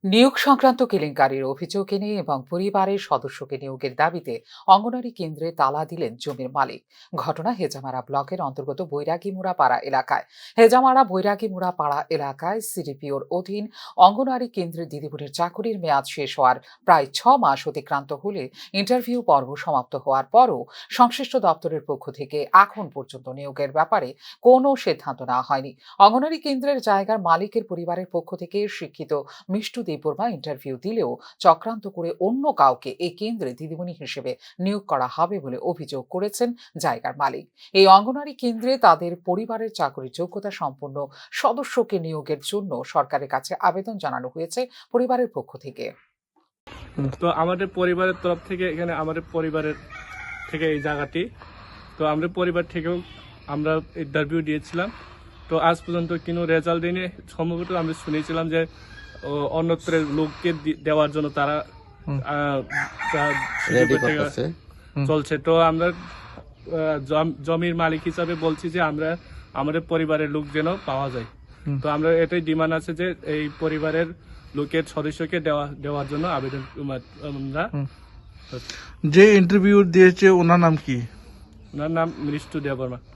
নিয়োগ সংক্রান্ত কেলেঙ্কারির অভিযোগ এনে এবং পরিবারের সদস্যকে নিয়োগের দাবিতে অঙ্গনারী কেন্দ্রে তালা দিলেন জমির মালিক। ঘটনা হেজামারা ব্লকের অন্তর্গত বৈরাগীমুড়া পাড়া এলাকায়। হেজামারা বৈরাগীমুড়া পাড়া এলাকায় সিডিপিওর অধীন অঙ্গনারী কেন্দ্রের দিদিমণির চাকুরির মেয়াদ শেষ হওয়ার প্রায় 6 মাস অতিক্রান্ত হলে ইন্টারভিউ পর্ব সমাপ্ত হওয়ার পরও সংশ্লিষ্ট দপ্তরের পক্ষ থেকে এখন পর্যন্ত নিয়োগের ব্যাপারে কোনো সিদ্ধান্ত নেওয়া হয়নি। অঙ্গনারী কেন্দ্রের জায়গার মালিকের পরিবারের পক্ষ থেকে শিক্ষিত মিষ্টু দেববর্মা ইন্টারভিউ দিলেও চক্রান্ত করে অন্য কাউকে এই কেন্দ্রে দিদিমণি হিসেবে নিয়োগ করা হবে বলে অভিযোগ করেছেন জায়গার মালিক। এই অঙ্গনারী কেন্দ্রে তাদের পরিবারের চাকরির যোগ্যতা সম্পন্ন সদস্যকে নিয়োগের জন্য সরকারের কাছে আবেদন জানানো হয়েছে পরিবারের পক্ষ থেকে। তো আমাদের পরিবারের তরফ থেকে এখানে আমাদের পরিবারের থেকে এই জায়গাটি, তো আমাদের পরিবার থেকেও আমরা ইন্টারভিউ দিয়েছিলাম। তো আজ পর্যন্ত কোনো রেজাল্ট দিনে সম্ভবত আমরা শুনেছিলাম যে অন্যত্রের লোককে দেওয়ার জন্য তারা চলছে। তো আমরা জমির মালিক হিসাবে বলছি যে আমরা আমাদের পরিবারের লোক যেন পাওয়া যায়। তো আমরা এটাই ডিমান্ড আছে যে এই পরিবারের লোকের সদস্যকে দেওয়ার জন্য আবেদন আমরা। যে ইন্টারভিউ দিয়েছে ওনার নাম কি? ওনার নাম মিষ্টু দেববর্মা।